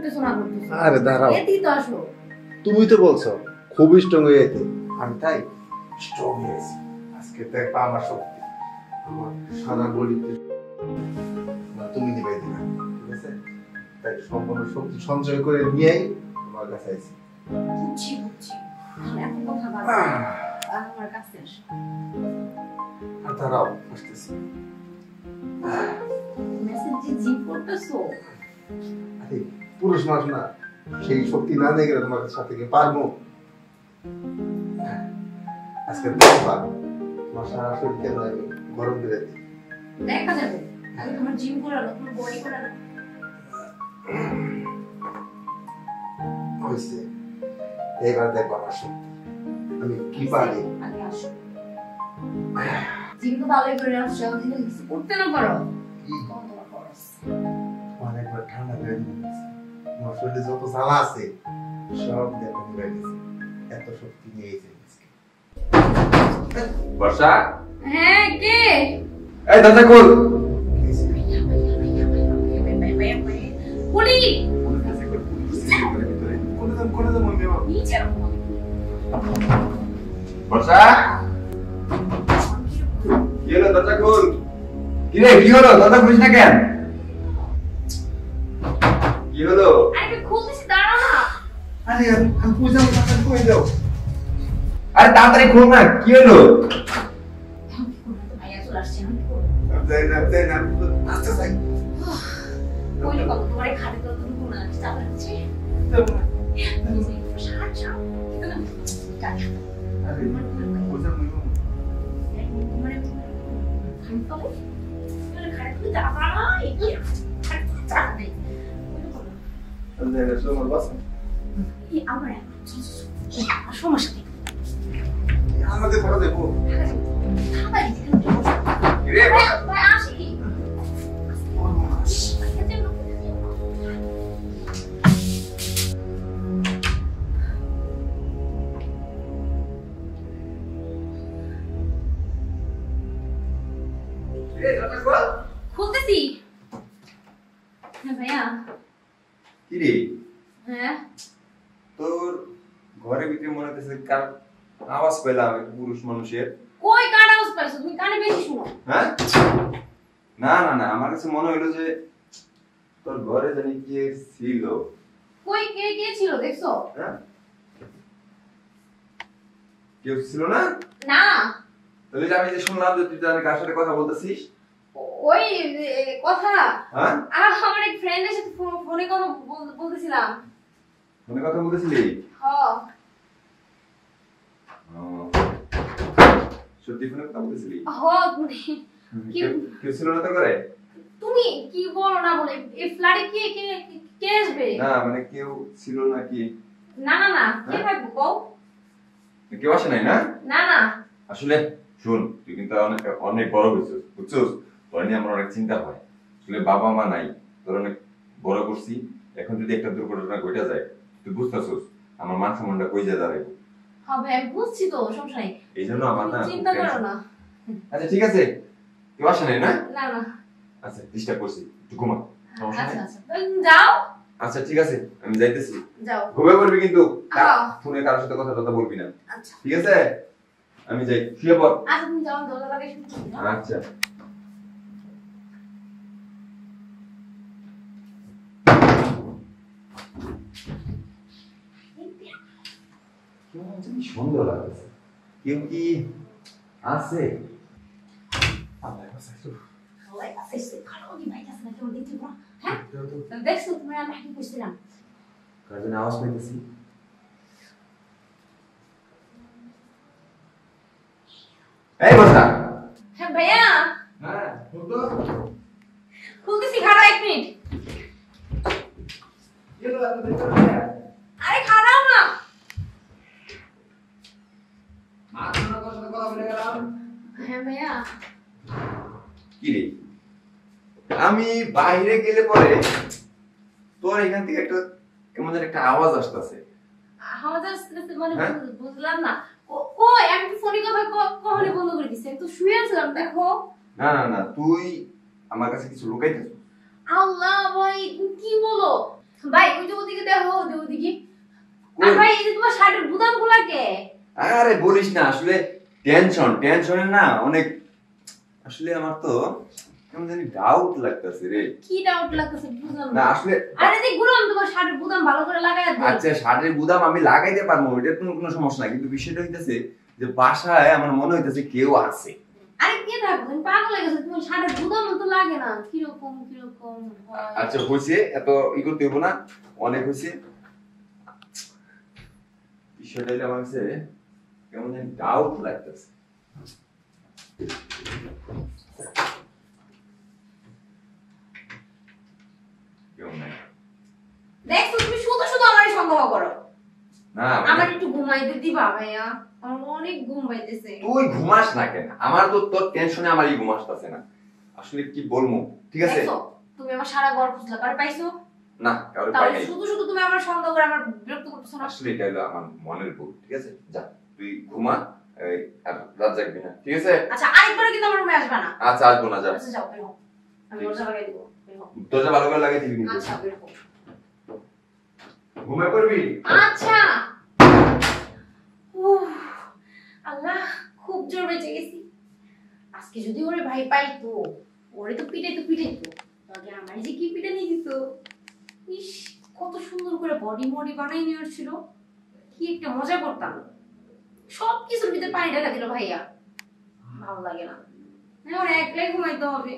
করতেছো না করতেছো। আরে দাঁড়াও, এতেই তো আসো। তুমি তো বলছো খুব স্ট্রং হয়ে যেতে, আমি তাই স্ট্রং হয়েছি। আজকে দেখবা আমার শক্তি, আমার সারা বডিতে তুমি দিবাই দিবা, ঠিক আছে? তাই সম্পূর্ণ শক্তি সঞ্চয় করে নিয়েই তোমার কাছে আইছি। বুঝছি বুঝছি, এত কথা বাদ আমার কাছে আসো। আর দাঁড়াও, আসতেছি। মেসেজ জি করতেছো। আরে পুরুষ মানুষ না, সেই শক্তি না নিয়ে গেলে তোমার সাথে কি পারবো? আজকে দেখবা তোমার সারা শরীর কেন আমি গরম করে দিই। দেখা যাবে, আগে তোমার জিম করালো, তোমার বডি করালো। হয়েছে, এইবার দেখবো আমার শক্তি আমি কি পারি। আগে আসো, জিম তো ভালোই করে আসছো, জিম কিছু করতে না পারো। কত তোমার খরচ? অনেকবার ঠান্ডা হয়ে গেছে, আমার শরীরে যত জ্বালা আছে সব দেখো নিভে গেছে, এত শক্তি নিয়েছে। বর্ষা, হ্যাঁ কে? এই দরজা খোল। পুলি বর্ষা, কি হলো? দরজা খোল। কি রে, কি হলো? দরজা খুলিস না কেন? কি হলো? আরে খুলতেছি, দাঁড়াও না। আরে আমি কই যাবো, তাড়াতাড়ি কই যাও। আরে তাড়াতাড়ি খোল না, কি হলো? ভাইয়া চলে আসছে, আমি কি যাই না আস্তে যাই। বলি কত তোমার খাটে তো তুমি কোন আছে চাপা হচ্ছে। শার্ট শার্ট আরে কই যাবো? মানে আমি পাবো মানে খাটে তুমি চাপা না এই খাটে চাপা নেই আরে সময় বাস এই আমার সমস্যা নেই আমাদের পড়া দেখো। খাবার দিতে কি রে বর্ষা? ভাই আসি কি রে, দরজা খোল। খুলতেছি। হ্যাঁ ভাইয়া। কি রে, হ্যাঁ তোর ঘরের ভিতরে মনে হচ্ছে কার আওয়াজ পেলাম, এক পুরুষ মানুষের। কই কার আওয়াজ পাইছো? তুমি কানে বেশি শুনো। হ্যাঁ, না না না, আমার কাছে মনে হলো যে তোর ঘরে জানি কে ছিল। কই কে কে ছিল দেখছো? হ্যাঁ, কেউ ছিল না? না তাহলে যে আমি যে শুনলাম যে তুই জানি কার সাথে কথা বলতেছিস। ওই কথা হ্যাঁ, আমার এক ফ্রেন্ডের সাথে ফোনে কথা বলতেছিলাম। ফোনে কথা বলতেছিলি? হ্যাঁ ও, সত্যি ফোনে কথা বলতেছিলি? হ্যাঁ কি কেউ ছিল না তো ঘরে? তুমি কি বলো না বলে এই ফ্ল্যাটে কে কে কে আসবে? না মানে কেউ ছিল নাকি? না না না কে থাকবো কও? কেউ আসে নাই না? না না আসলে শুন, তুই কিন্তু অনেক অনেক বড় হয়েছিস, বুঝছিস? তোর নিয়ে আমার অনেক চিন্তা হয়। আসলে বাবা মা নাই, তোর অনেক বড় করছি। এখন যদি একটা দুর্ঘটনা ঘটে যায়, তুই বুঝতেছিস আমার মান সম্মানটা কই যায় দাঁড়াইব। হ্যাঁ ভাই আমি বুঝছি তো, সমস্যা নেই, এই জন্য আমার না চিন্তা করো না। আচ্ছা ঠিক আছে, কেউ আসে নাই না? না না আচ্ছা ডিস্টার্ব করছি, একটু ঘুমা। সমস্যা আচ্ছা নাই? আচ্ছা যাও আচ্ছা ঠিক আছে, আমি যাইতেছি। যাও ঘুমিয়ে পড়বি কিন্তু, হ্যাঁ। ফোনে কারোর সাথে কথা বলবি না, আচ্ছা ঠিক আছে? আমি যাই, শুয়ে পড়। আচ্ছা তুমি যাও, দরজা লাগাই শুনছি। আচ্ছা। কেমন জানি সুন্দর লাগছে। কেউ কি আছে? আল্লাহ বাঁচাইতো। সবাই আছে সে কালো কি ভাই আছে না কেউ দেখতে পারো? হ্যাঁ দেখছো তুমি আমি কি কইছিলাম? কার যেন আওয়াজ পাইতেছি। এই বসা। হ্যাঁ ভাইয়া হ্যাঁ, বলতো। খুলতেছি, খাড়া 1 মিনিট। কি হলো এত দেরি করে? আরে খাড়াও না। মাথা তোর সাথে কথা বলে গেলাম। হ্যাঁ ভাইয়া কি রে, আমি বাইরে গেলে পরে তোর এখান থেকে একটা কেমন যেন একটা আওয়াজ আসতেছে। আমাদের মানে হ্যাঁ? বুঝলাম না। কই আমি তো ফোনে কথা কখনো বন্ধ করে দিছি, আমি তো শুয়ে আছিলাম দেখো। না না না, তুই আমার কাছে কিছু লুকাইতেছিস। আল্লাহ ভাই তুমি কি বলো? ভাই ওই যে আরে বলিস না, আসলে টেনশনে না অনেক, আসলে আমার তো কেমন জানি ডাউট লাগতেছে রে। কি ডাউট লাগতেছে বুঝলাম না না। আসলে আরে দেখ গুলাম, তোমার শাড়ির বুতাম ভালো করে লাগাইয়া দে। আচ্ছা শাড়ির গুদাম আমি লাগাইতে পারবো, এটা কোনো সমস্যা না, কিন্তু বিষয়টা হইতেছে যে বাসায় আমার মনে হইতেছে কেউ আছে। আরে কে থাকবে, তুমি পাগল হয়ে গেছো, তোমার শাড়ির বুতাম তো লাগে না, কিরকম হয়। আচ্ছা হয়েছে, এত ই করতে হইব না, অনেক হয়েছে। বিষয়টা হইলে আমার কাছে কেমন জানি ডাউট লাগতেছে। কেউ নাই। দেখছো তুমি শুধু শুধু আমারই সন্দেহ করো। না আমার একটু ঘুমাইতে দিবা ভাইয়া, আমার অনেক ঘুম পাইতেছে। তুই ঘুমাস না কেন? আমার তো তোর টেনশনে আমারই ঘুম আসতেছে না, আসলে কি বলবো। ঠিক আছে দেখছো তুমি আমার সারা ঘর খুঁজলা, কারে পাইছো? না, কারো পাই তাহলে নাই। শুধু শুধু তুমি আমার সন্দেহ করে আমার বিরক্ত করতেছো না। আসলে এটা হলো আমার মনের ভুল। ঠিক আছে যা তুই ঘুমা, এই, আর রাত জাগবি না, ঠিক আছে? আচ্ছা আরেকবার কিন্তু আমার রুমে আসবে না। আচ্ছা আসবো না, যা। আচ্ছা যাও বের হও, আমি দরজা লাগাই দিব, বের হও। দরজা ভালো করে লাগাই দিবি কিন্তু। আচ্ছা বের হও। ঘুমায় পড়বি। আচ্ছা। উফ, আল্লাহ খুব জোর বেঁচে গেছি। আজকে যদি ওরে ভাই পাইতো, ওরে তো পিটাইতো, তাহলে আমার যে কি পিটা নিয়ে দিত। ইস, কত সুন্দর করে বডি মডি বানাই নেওয়ার ছিল, কি একটা মজা করতাম। সব কিছুর ভিতরে পানি ঢাকা দিল ভাইয়া, ভালো লাগে না। ওরে একলাই ঘুমাইতে হবে।